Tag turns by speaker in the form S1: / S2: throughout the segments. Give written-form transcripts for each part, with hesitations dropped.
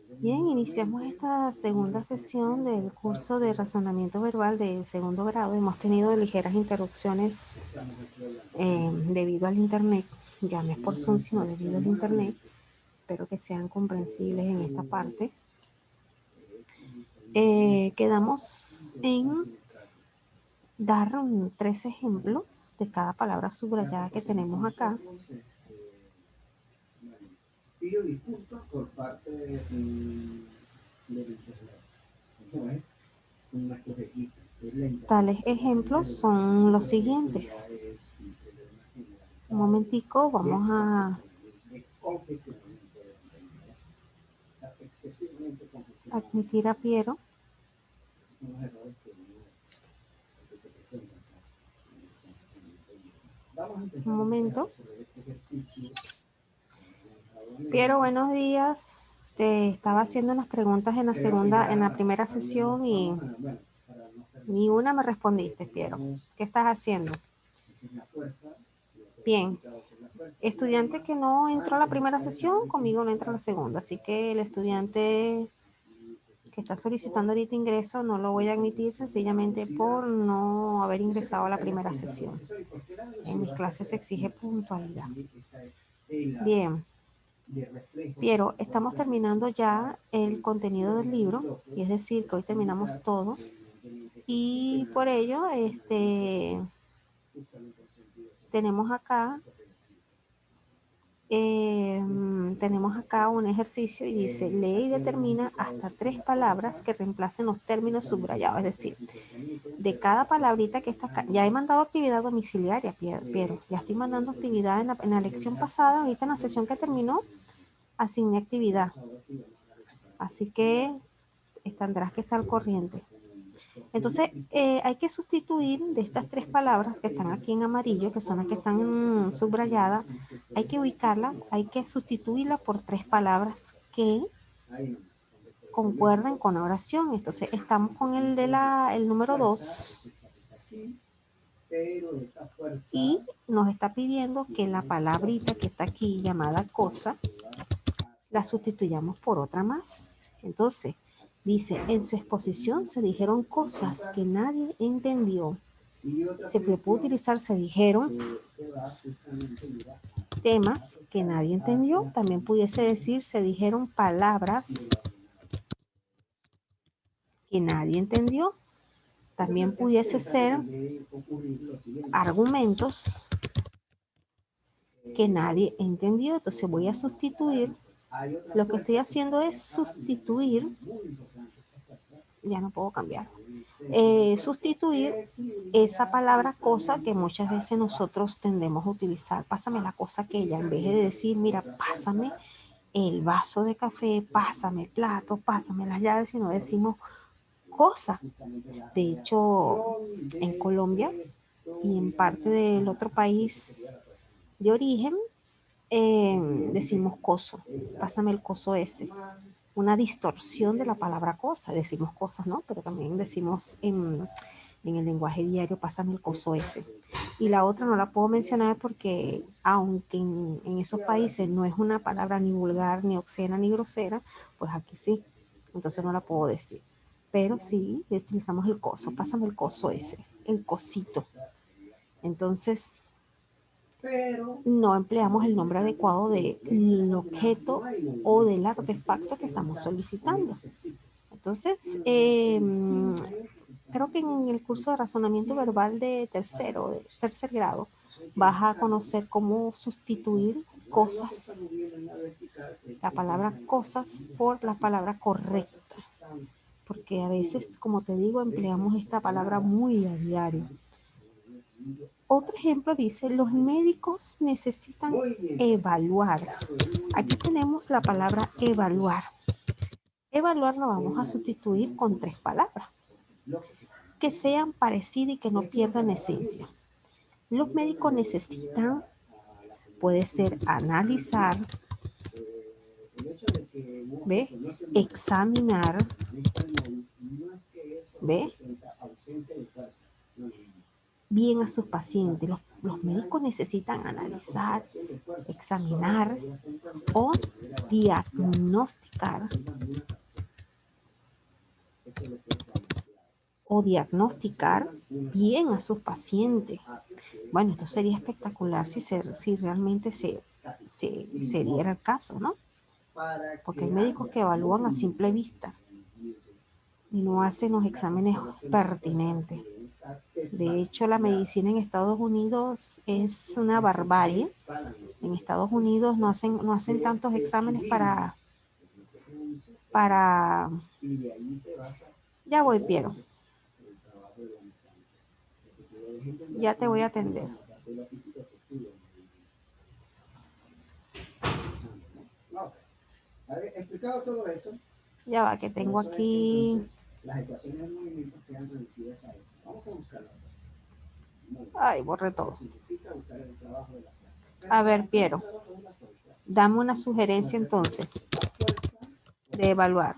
S1: Bien, iniciamos esta segunda sesión del curso de razonamiento verbal del segundo grado. Hemos tenido ligeras interrupciones debido al internet, ya no es por Zoom, sino debido al internet. Espero que sean comprensibles en esta parte. Quedamos en dar 3 ejemplos de cada palabra subrayada que tenemos acá.
S2: Pido disculpas por parte del internet.
S1: Tales ejemplos son los siguientes. Un momentico, vamos a admitir a Piero. Un momento. Piero, buenos días. Te estaba haciendo unas preguntas en la primera sesión y ni una me respondiste, Piero. ¿Qué estás haciendo? Bien. Estudiante que no entró a la primera sesión, conmigo no entra a la segunda. Así que el estudiante que está solicitando ahorita ingreso no lo voy a admitir sencillamente por no haber ingresado a la primera sesión. En mis clases se exige puntualidad. Bien. Piero, estamos terminando ya el contenido del libro, y es decir, que hoy terminamos todo, y por ello tenemos acá un ejercicio y dice, lee y determina hasta 3 palabras que reemplacen los términos subrayados, es decir, de cada palabrita que está acá. Ya he mandado actividad domiciliaria, Piero, ya estoy mandando actividad en la lección pasada, ahorita en la sesión que terminó, asigné actividad. Así que tendrás que estar al corriente. Entonces, hay que sustituir de estas 3 palabras que están aquí en amarillo, que son las que están subrayadas, hay que ubicarlas, hay que sustituirlas por 3 palabras que concuerden con la oración. Entonces, estamos con el número 2 y nos está pidiendo que la palabrita que está aquí llamada cosa la sustituyamos por otra más. Entonces, dice, en su exposición se dijeron cosas que nadie entendió. Se puede utilizar, se dijeron temas que nadie entendió. También pudiese decir, se dijeron palabras que nadie entendió. También pudiese ser argumentos que nadie entendió. Entonces voy a sustituir. Lo que estoy haciendo es sustituir. Ya no puedo cambiar. Sustituir esa palabra cosa que muchas veces nosotros tendemos a utilizar. Pásame la cosa aquella, en vez de decir, mira, pásame el vaso de café, pásame el plato, pásame las llaves, sino decimos cosa. De hecho, en Colombia y en parte del otro país de origen, decimos coso, pásame el coso ese. Una distorsión de la palabra cosa, decimos cosas, ¿no? Pero también decimos en el lenguaje diario, pásame el coso ese. Y la otra no la puedo mencionar porque, aunque en esos países no es una palabra ni vulgar, ni obscena, ni grosera, pues aquí sí. Entonces no la puedo decir. Pero sí utilizamos el coso, pásame el coso ese, el cosito. Entonces, no empleamos el nombre adecuado del objeto o del artefacto que estamos solicitando. Entonces, creo que en el curso de razonamiento verbal de tercer grado, vas a conocer cómo sustituir cosas, la palabra cosas por la palabra correcta. Porque a veces, como te digo, empleamos esta palabra muy a diario. Otro ejemplo dice, los médicos necesitan evaluar. Aquí tenemos la palabra evaluar. Evaluar lo vamos a sustituir con 3 palabras que sean parecidas y que no pierdan esencia. Los médicos necesitan, puede ser analizar, ¿ve? Examinar, ¿ve? Bien a sus pacientes. Los médicos necesitan analizar, examinar, o diagnosticar bien a sus pacientes. Bueno, esto sería espectacular si realmente se diera el caso, ¿no? Porque hay médicos que evalúan a simple vista y no hacen los exámenes pertinentes. De hecho, la medicina en Estados Unidos es una barbarie. En Estados Unidos no hacen tantos exámenes para... Ya voy, Piero. Ya te voy a atender.
S2: Explicado todo eso.
S1: Ya va, que tengo aquí...
S2: Las ecuaciones de movimiento quedan reducidas a esto. Vamos a buscarlo.
S1: Ay, borré todo. A ver, Piero, dame una sugerencia entonces de evaluar.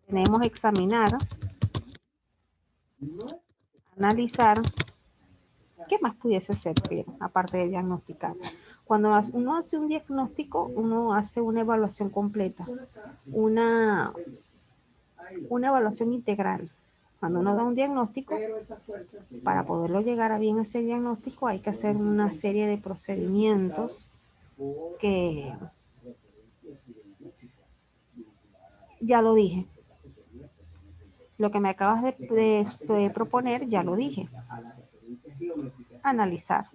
S1: Tenemos examinar, analizar. ¿Qué más pudiese ser, Piero, aparte de diagnosticar? Cuando uno hace un diagnóstico, uno hace una evaluación completa, una evaluación integral. Cuando uno da un diagnóstico, para poderlo llegar a bien ese diagnóstico, hay que hacer una serie de procedimientos que ya lo dije. Lo que me acabas de proponer, ya lo dije. Analizar,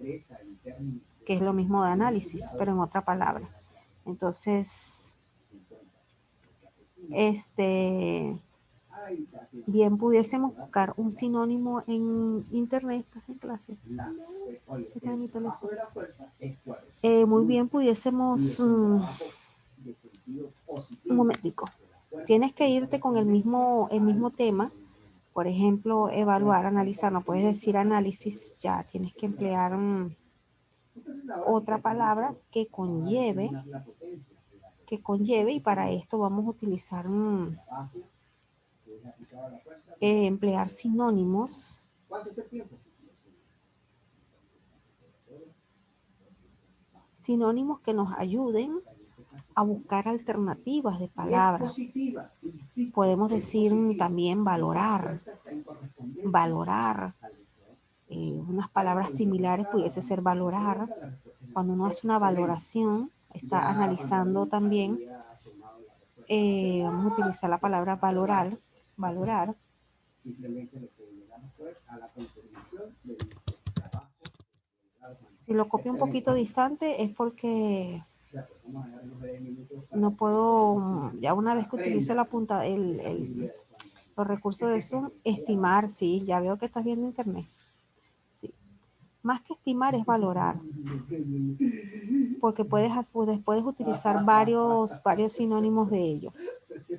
S1: que es lo mismo de análisis, pero en otra palabra. Entonces, bien pudiésemos buscar un sinónimo en internet. ¿Estás en clase? Este es mi teléfono. Muy bien pudiésemos... un momentico. Tienes que irte con el mismo tema. Por ejemplo, evaluar, analizar. No puedes decir análisis, ya tienes que emplear otra palabra que conlleve, y para esto vamos a utilizar emplear sinónimos. Sinónimos que nos ayuden a buscar alternativas de palabras. Podemos decir también valorar. Unas palabras similares pudiese ser valorar. Cuando uno hace una valoración, está analizando también. Vamos a utilizar la palabra valorar. Si lo copio un poquito distante es porque no puedo, ya una vez que utilizo la punta, los recursos de Zoom, estimar, sí, ya veo que estás viendo internet. Sí. Más que estimar es valorar, porque puedes utilizar varios sinónimos de ello.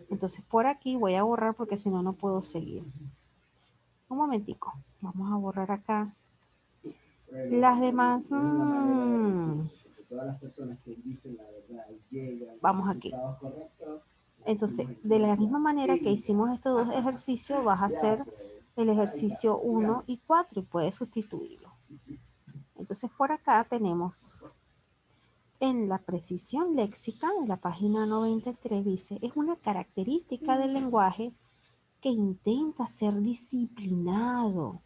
S1: Entonces por aquí voy a borrar porque si no, no puedo seguir. Un momentico, vamos a borrar acá. Las demás... Vamos aquí. Entonces, de la misma manera que hicimos estos dos ejercicios, vas a hacer el ejercicio 1 y 4 y puedes sustituirlo. Entonces, por acá tenemos en la precisión léxica, en la página 93, dice, es una característica del lenguaje que intenta ser disciplinado,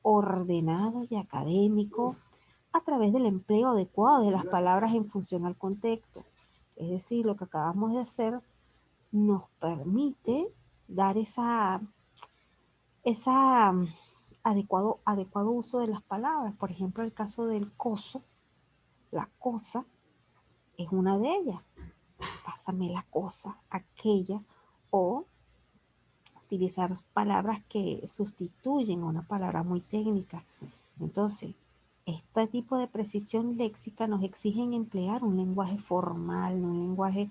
S1: ordenado y académico a través del empleo adecuado de las palabras en función al contexto. Es decir, lo que acabamos de hacer nos permite dar esa adecuado uso de las palabras. Por ejemplo, el caso del coso, la cosa, es una de ellas. Pásame la cosa, aquella, o utilizar palabras que sustituyen a una palabra muy técnica. Entonces, este tipo de precisión léxica nos exigen emplear un lenguaje formal, un lenguaje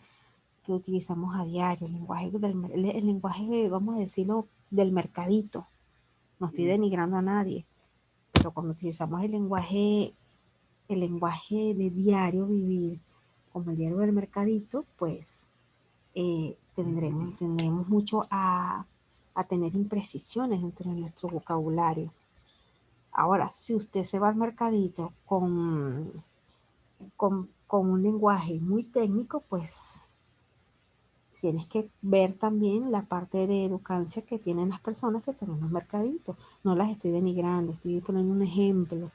S1: que utilizamos a diario, el lenguaje, vamos a decirlo, del mercadito. No estoy denigrando a nadie, pero cuando utilizamos el lenguaje de diario vivir, como el diario del mercadito, pues tendremos mucho a tener imprecisiones entre nuestro vocabulario. Ahora, si usted se va al mercadito con con un lenguaje muy técnico, pues tienes que ver también la parte de educancia que tienen las personas que tenemos mercaditos. No las estoy denigrando, estoy poniendo un ejemplo.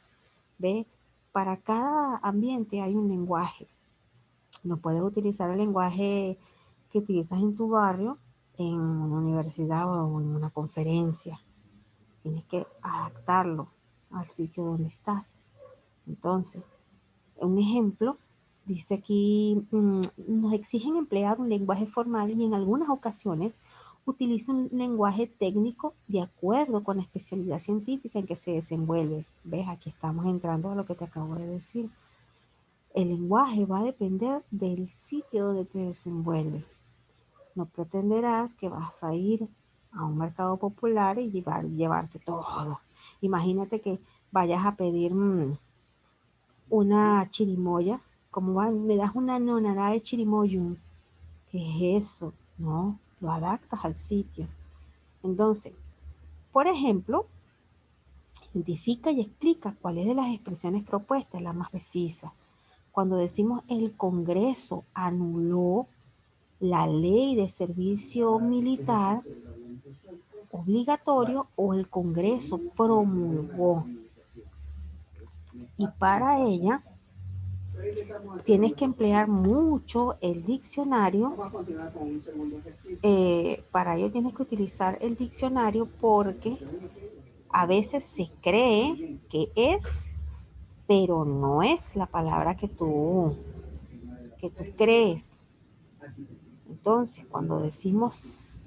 S1: ¿Ve? Para cada ambiente hay un lenguaje. No puedes utilizar el lenguaje que utilizas en tu barrio en una universidad o en una conferencia. Tienes que adaptarlo al sitio donde estás. Entonces, un ejemplo, dice aquí, nos exigen emplear un lenguaje formal y en algunas ocasiones utiliza un lenguaje técnico de acuerdo con la especialidad científica en que se desenvuelve. ¿Ves? Aquí estamos entrando a lo que te acabo de decir. El lenguaje va a depender del sitio donde te desenvuelves. No pretenderás que vas a ir a un mercado popular y llevarte todo. Imagínate que vayas a pedir una chirimoya, como va, me das una nonada de chirimoyum. ¿Qué es eso? No, lo adaptas al sitio. Entonces, por ejemplo, identifica y explica cuáles de las expresiones propuestas es la más precisa. Cuando decimos el Congreso anuló la ley de servicio militar obligatorio o el Congreso promulgó. Y para ella tienes que emplear mucho el diccionario. Para ello tienes que utilizar el diccionario porque a veces se cree que es, pero no es la palabra que tú crees. Entonces, cuando decimos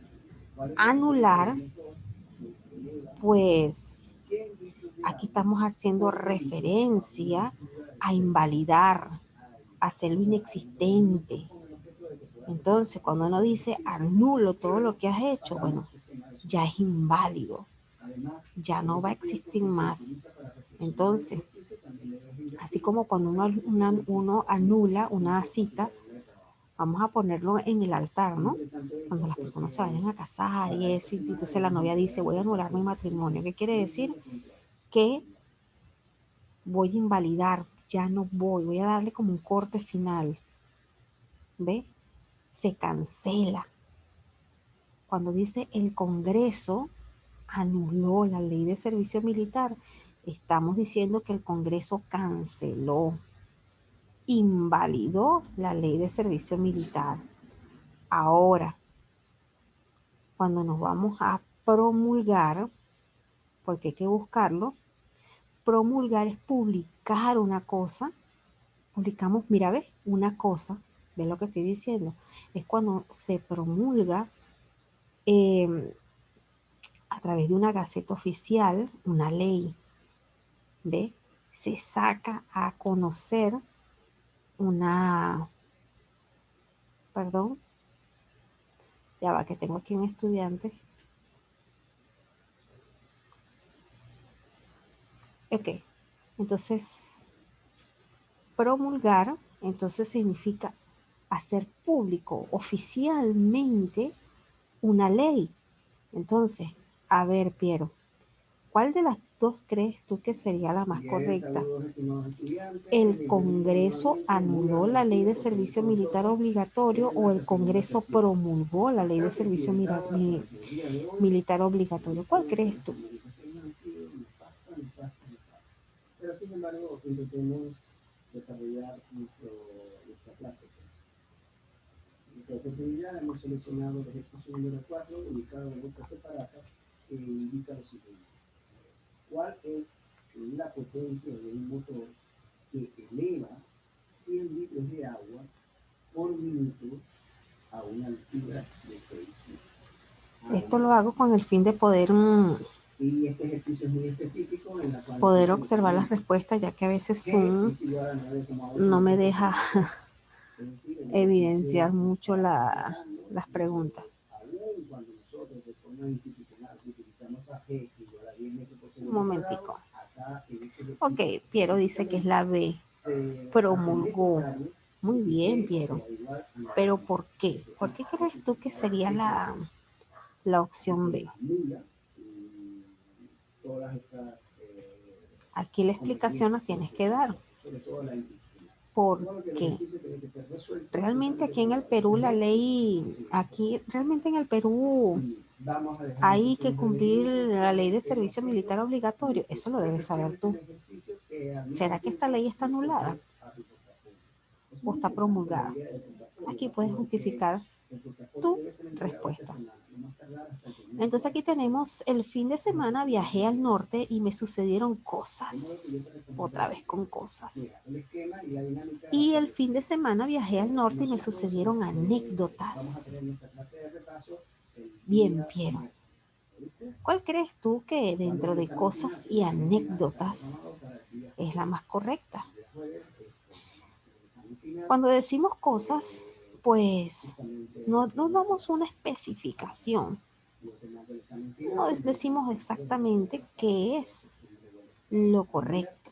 S1: anular, pues aquí estamos haciendo referencia a invalidar, a hacerlo inexistente. Entonces, cuando uno dice anulo todo lo que has hecho, bueno, ya es inválido, ya no va a existir más. Entonces, así como cuando uno anula una cita, vamos a ponerlo en el altar, ¿no? Cuando las personas se vayan a casar y eso, y entonces la novia dice, voy a anular mi matrimonio. ¿Qué quiere decir? Que voy a invalidar, ya no voy a darle como un corte final, ¿ve? Se cancela. Cuando dice el Congreso anuló la ley de servicio militar, estamos diciendo que el Congreso canceló, invalidó la ley de servicio militar. Ahora, cuando nos vamos a promulgar, porque hay que buscarlo, promulgar es publicar una cosa, publicamos, mira, ves, una cosa, ves lo que estoy diciendo, es cuando se promulga eh, a través de una gaceta oficial una ley, ¿ves? Se saca a conocer una, perdón, ya va que tengo aquí un estudiante. Ok, entonces promulgar, entonces significa hacer público oficialmente una ley. Entonces, a ver, Piero, ¿cuál de las dos crees tú que sería la más correcta? ¿El Congreso anuló la ley de servicio militar obligatorio o el Congreso promulgó la ley de servicio militar obligatorio? ¿Cuál crees tú?
S2: Pero sin embargo, intentemos desarrollar nuestra clase. Nuestra oportunidad hemos seleccionado el ejercicio número 4, ubicado en la boca separada, que indica lo siguiente. ¿Cuál es la potencia de un motor que eleva 100 litros de agua por minuto a una altura de 6 metros?
S1: Esto lo hago con el fin de poder,
S2: y este ejercicio es muy específico en la cual
S1: poder observar las respuestas, ya que a veces Zoom no me deja evidenciar mucho las preguntas. Un momentico. Ok, Piero dice que es la B. Promulgó. Muy bien, Piero. Pero ¿por qué? ¿Por qué crees tú que sería la opción B? Aquí la explicación la tienes que dar. porque realmente aquí en el Perú la ley, aquí realmente en el Perú hay que cumplir la ley de servicio militar obligatorio. Eso lo debes saber tú. ¿Será que esta ley está anulada o está promulgada? Aquí puedes justificar tu respuesta. Entonces aquí tenemos el fin de semana viajé al norte y me sucedieron cosas. Otra vez con cosas. Y el fin de semana viajé al norte y me sucedieron anécdotas. Bien, Piero. ¿Cuál crees tú que dentro de cosas y anécdotas es la más correcta? Cuando decimos cosas, pues no damos una especificación. No decimos exactamente qué es lo correcto,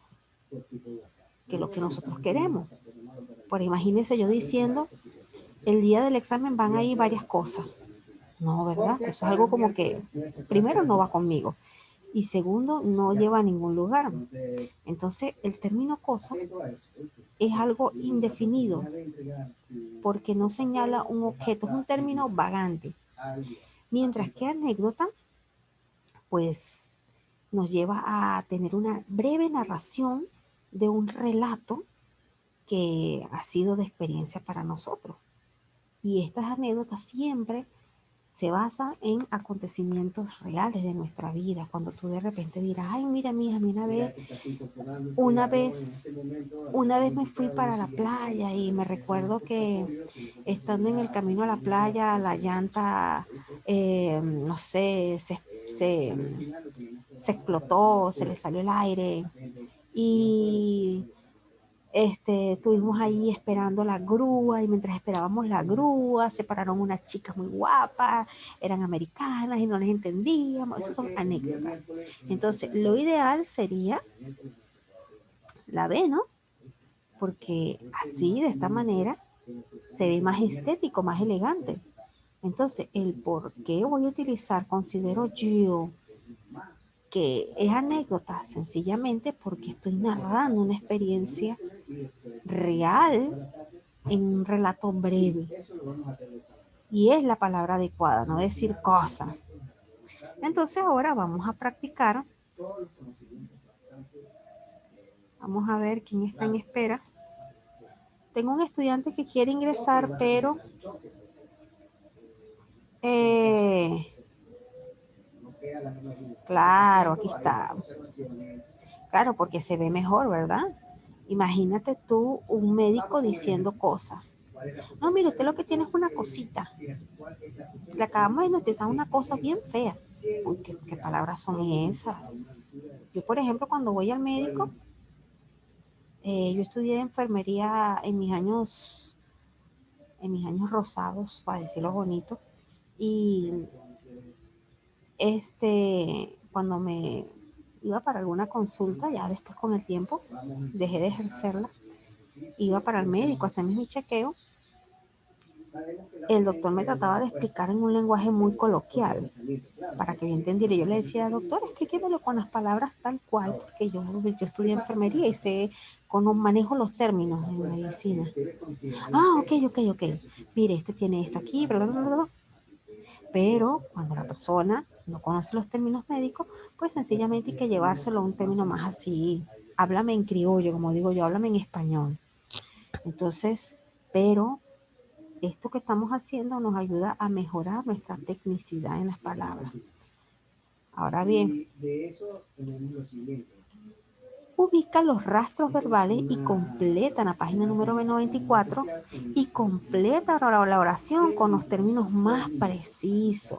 S1: que lo que nosotros queremos. Por imagínense yo diciendo, el día del examen van a ir varias cosas. No, ¿verdad? Eso es algo como que, primero, no va conmigo. Y segundo, no lleva a ningún lugar. Entonces, el término cosa es algo indefinido porque no señala un objeto, es un término vagante. Mientras que anécdota, pues nos lleva a tener una breve narración de un relato que ha sido de experiencia para nosotros. Y estas anécdotas siempre se basan en acontecimientos reales de nuestra vida. Cuando tú de repente dirás, ay, mira, mija, una vez me fui para la playa y me recuerdo que estando en el camino a la playa, la llanta, no sé, se explotó, se le salió el aire y estuvimos ahí esperando la grúa y mientras esperábamos la grúa se pararon unas chicas muy guapas, eran americanas y no les entendíamos. Esas son anécdotas. Entonces, lo ideal sería la B, ¿no? Porque así, de esta manera, se ve más estético, más elegante. Entonces, el por qué voy a utilizar, considero yo que es anécdota, sencillamente porque estoy narrando una experiencia real en un relato breve. Y es la palabra adecuada, no decir cosa. Entonces ahora vamos a practicar. Vamos a ver quién está en espera. Tengo un estudiante que quiere ingresar, pero claro, aquí está. Claro, porque se ve mejor, ¿verdad? Imagínate tú un médico diciendo cosas. No, mire, usted lo que tiene es una cosita. Le acabamos de notificar una cosa bien fea. Uy, ¿qué palabras son esas? Yo, por ejemplo, cuando voy al médico, yo estudié enfermería en mis años rosados, para decirlo bonito, y cuando me iba para alguna consulta, ya después con el tiempo, dejé de ejercerla, iba para el médico a hacerme mi chequeo. El doctor me trataba de explicar en un lenguaje muy coloquial para que yo entendiera. Yo le decía, doctor, explíquemelo con las palabras tal cual, porque yo estudié enfermería y sé cómo manejo los términos en medicina. Ah, ok. Mire, tiene esto aquí, bla, bla, bla, bla. Pero cuando la persona no conoce los términos médicos, pues sencillamente hay que llevárselo a un término más así. Háblame en criollo, como digo yo, háblame en español. Entonces, pero esto que estamos haciendo nos ayuda a mejorar nuestra tecnicidad en las palabras. Ahora bien, ubica los rastros verbales y completa la página número 94 y completa la oración con los términos más precisos.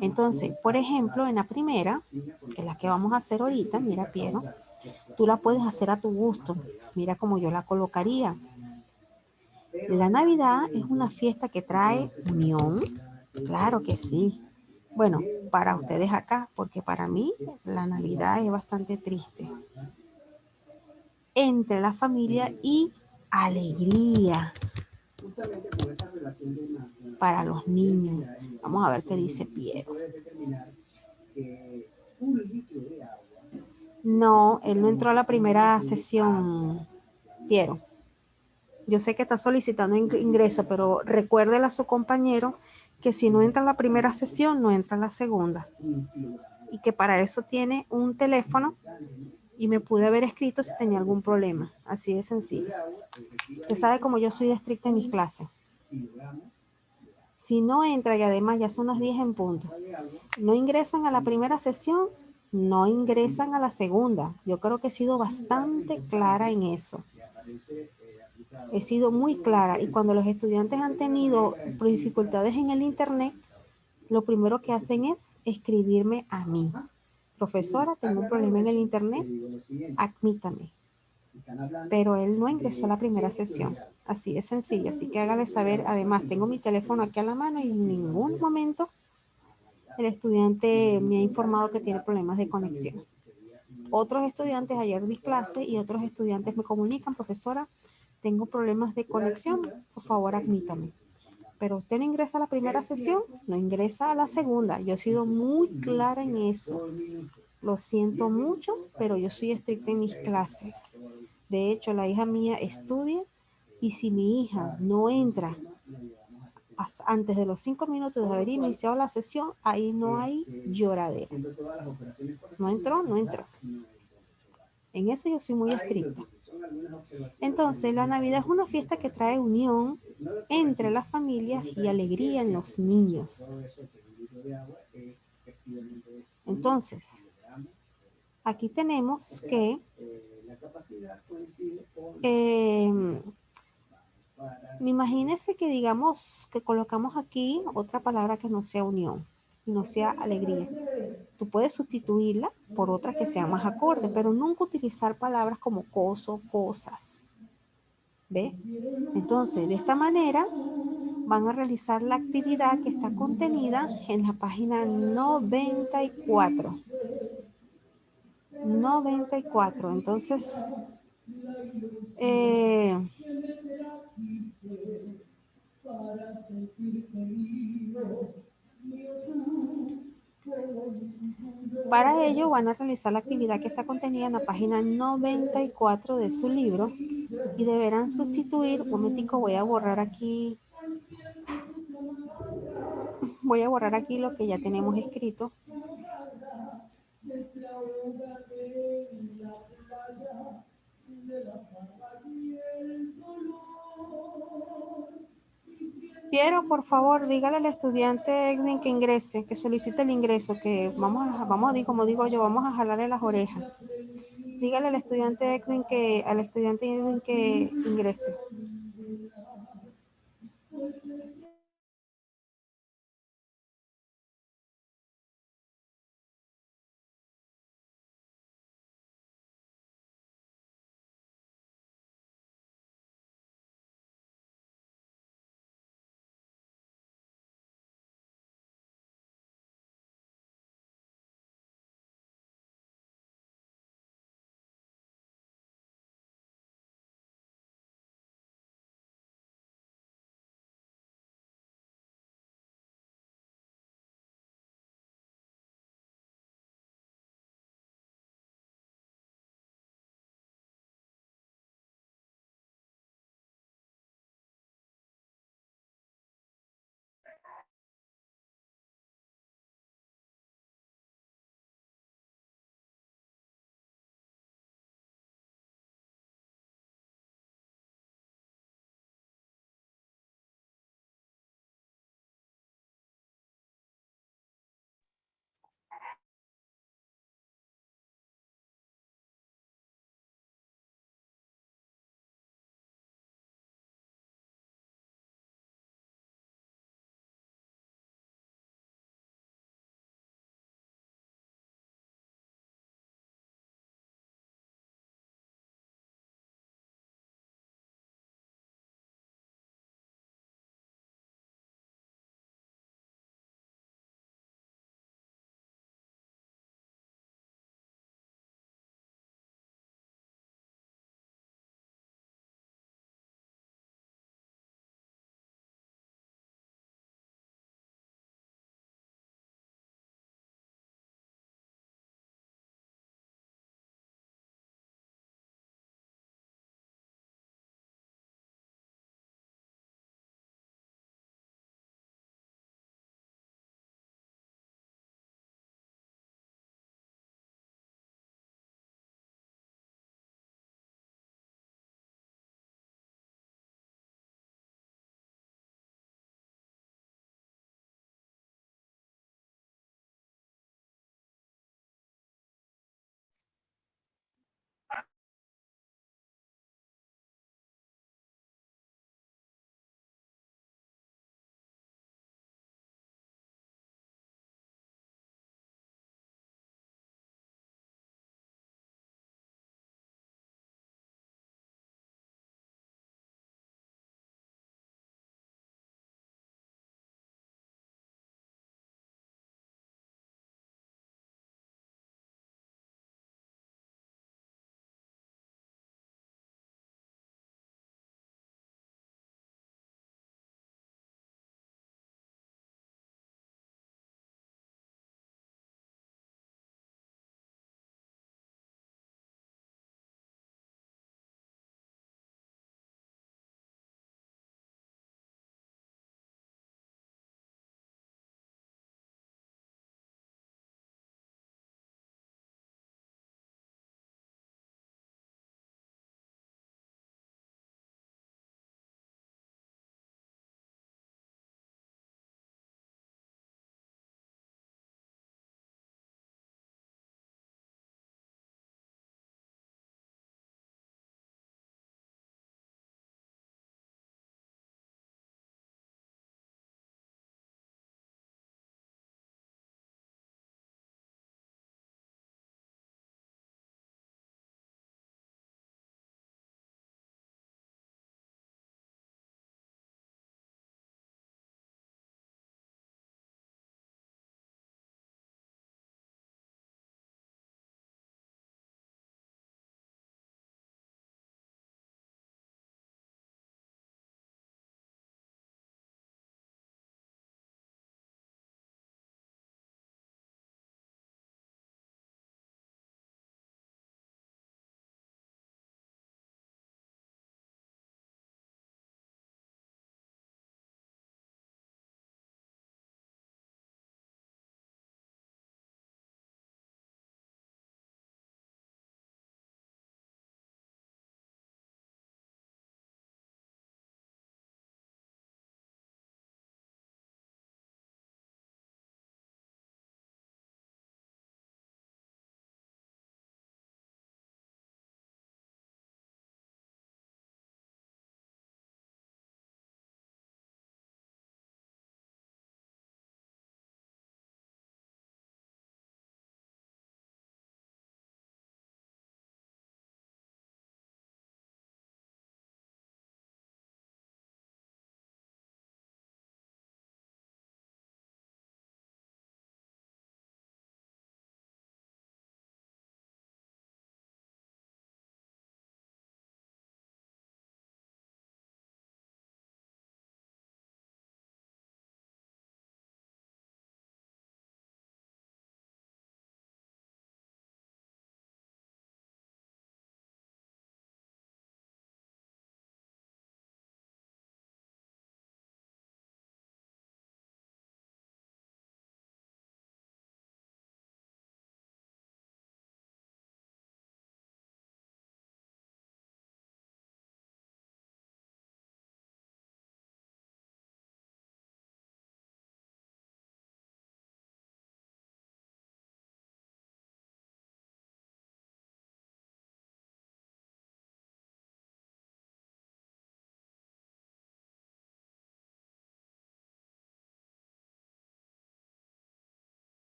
S1: Entonces, por ejemplo, en la primera, que es la que vamos a hacer ahorita, mira, Piero, tú la puedes hacer a tu gusto. Mira cómo yo la colocaría. La Navidad es una fiesta que trae unión. Claro que sí. Bueno, para ustedes acá, porque para mí la Navidad es bastante triste. Entre la familia y alegría para los niños. Vamos a ver qué dice Piero. No, él no entró a la primera sesión, Piero. Yo sé que está solicitando ingreso, pero recuérdele a su compañero que si no entra en la primera sesión, no entra en la segunda. Y que para eso tiene un teléfono y me pude haber escrito si tenía algún problema. Así de sencillo. Usted sabe cómo yo soy estricta en mis clases. Si no entra y además ya son las 10 en punto, no ingresan a la primera sesión, no ingresan a la segunda. Yo creo que he sido bastante clara en eso. He sido muy clara y cuando los estudiantes han tenido dificultades en el internet, lo primero que hacen es escribirme a mí. Profesora, tengo un problema en el internet, admítame. Pero él no ingresó a la primera sesión. Así de sencillo. Así que hágale saber. Además, tengo mi teléfono aquí a la mano y en ningún momento el estudiante me ha informado que tiene problemas de conexión. Otros estudiantes, ayer di clase y otros estudiantes me comunican, profesora, tengo problemas de conexión, por favor admítame. Pero usted no ingresa a la primera sesión, no ingresa a la segunda. Yo he sido muy clara en eso. Lo siento mucho, pero yo soy estricta en mis clases. De hecho, la hija mía estudia y si mi hija no entra antes de los 5 minutos de haber iniciado la sesión, ahí no hay lloradera. No entró, no entró. En eso yo soy muy estricta. Entonces, la Navidad es una fiesta que trae unión entre las familias y alegría en los niños. Entonces, aquí tenemos que imagínese que digamos que colocamos aquí otra palabra que no sea unión y no sea alegría. Tú puedes sustituirla por otra que sea más acorde, pero nunca utilizar palabras como coso, cosas. ¿Ve? Entonces, de esta manera van a realizar la actividad que está contenida en la página 94. 94. Entonces, para ello van a realizar la actividad que está contenida en la página 94 de su libro y deberán sustituir, un momentico, voy a borrar aquí lo que ya tenemos escrito. Piero, por favor, dígale al estudiante Edwin que ingrese, que solicite el ingreso, que como digo yo, vamos a jalarle las orejas. Dígale al estudiante Edwin que ingrese.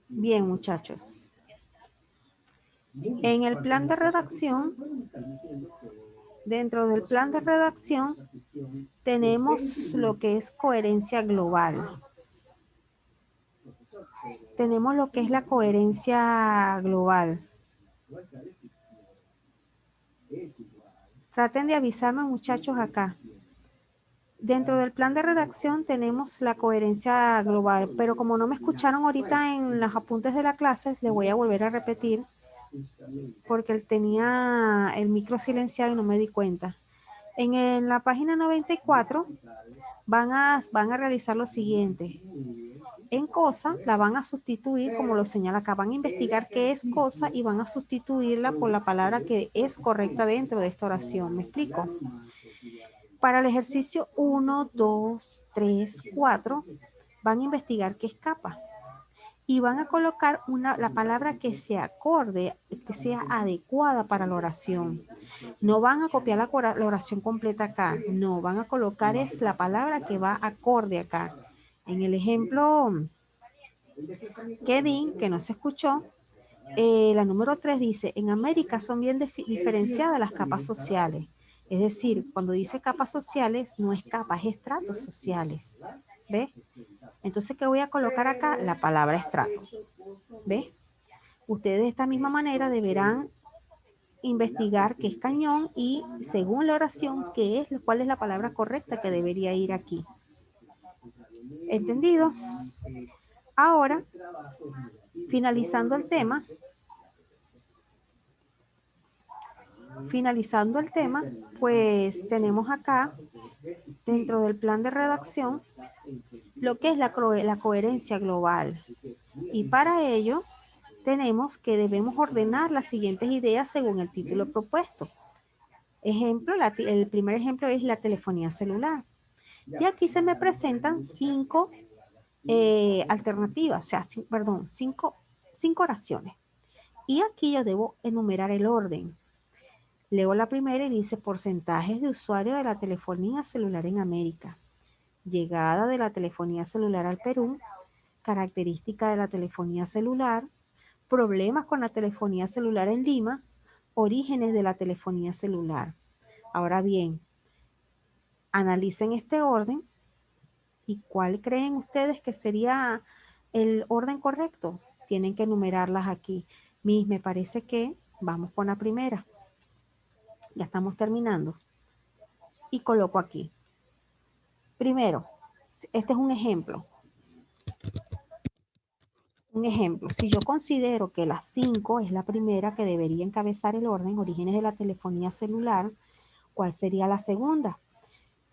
S1: Bien, muchachos. En el plan de redacción, dentro del plan de redacción, tenemos lo que es coherencia global. Tenemos lo que es la coherencia global. Traten de avisarme, muchachos, acá. Dentro del plan de redacción tenemos la coherencia global, pero como no me escucharon ahorita en los apuntes de la clase, les voy a volver a repetir porque él tenía el micro silenciado y no me di cuenta. En la página 94 van a realizar lo siguiente. En cosa la van a sustituir, como lo señala acá, van a investigar qué es cosa y van a sustituirla por la palabra que es correcta dentro de esta oración. ¿Me explico? Para el ejercicio 1, 2, 3, 4, van a investigar qué es capa y van a colocar la palabra que se acorde, que sea adecuada para la oración. No van a copiar la oración completa acá, no, van a colocar es la palabra que va acorde acá. En el ejemplo que di, que no se escuchó, la número 3 dice, en América son bien diferenciadas las capas sociales. Es decir, cuando dice capas sociales, no es capas, es estratos sociales. ¿Ves? Entonces, ¿qué voy a colocar acá? La palabra estrato. ¿Ves? Ustedes de esta misma manera deberán investigar qué es cañón y según la oración, cuál es la palabra correcta que debería ir aquí. ¿Entendido? Ahora, finalizando el tema, pues tenemos acá, dentro del plan de redacción, lo que es la coherencia global. Y para ello, tenemos que debemos ordenar las siguientes ideas según el título propuesto. Ejemplo, el primer ejemplo es la telefonía celular. Y aquí se me presentan 5 alternativas, o sea, cinco oraciones. Y aquí yo debo enumerar el orden. Leo la primera y dice porcentajes de usuarios de la telefonía celular en América. Llegada de la telefonía celular al Perú. Característica de la telefonía celular. Problemas con la telefonía celular en Lima. Orígenes de la telefonía celular. Ahora bien, analicen este orden y cuál creen ustedes que sería el orden correcto. Tienen que enumerarlas aquí. Me parece que vamos con la primera. Ya estamos terminando. Y coloco aquí. Primero, este es un ejemplo. Un ejemplo, si yo considero que la 5 es la primera que debería encabezar el orden, orígenes de la telefonía celular, ¿cuál sería la segunda?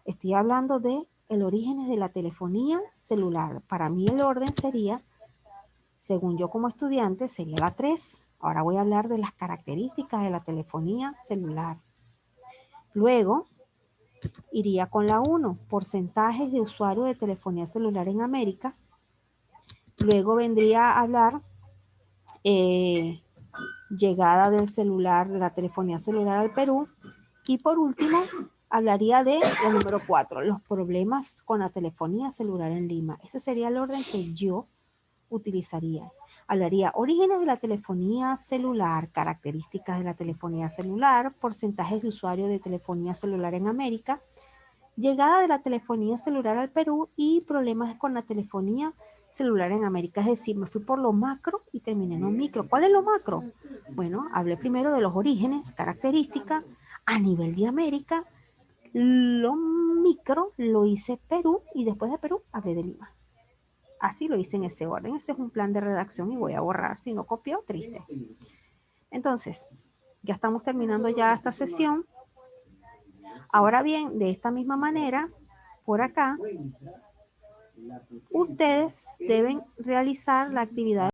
S1: Estoy hablando de el orígenes de la telefonía celular. Para mí el orden sería, según yo como estudiante, sería la 3. Ahora voy a hablar de las características de la telefonía celular. Luego, iría con la 1, porcentajes de usuarios de telefonía celular en América. Luego vendría a hablar llegada del celular, de la telefonía celular al Perú. Y por último, hablaría de la número 4, los problemas con la telefonía celular en Lima. Ese sería el orden que yo utilizaría. Hablaría orígenes de la telefonía celular, características de la telefonía celular, porcentajes de usuarios de telefonía celular en América, llegada de la telefonía celular al Perú y problemas con la telefonía celular en América. Es decir, me fui por lo macro y terminé en lo micro. ¿Cuál es lo macro? Bueno, hablé primero de los orígenes, características a nivel de América. Lo micro lo hice Perú y después de Perú hablé de Lima. Así lo hice en ese orden. Ese es un plan de redacción y voy a borrar. Si no copió, triste. Entonces, ya estamos terminando ya esta sesión. Ahora bien, de esta misma manera, por acá, ustedes deben realizar la actividad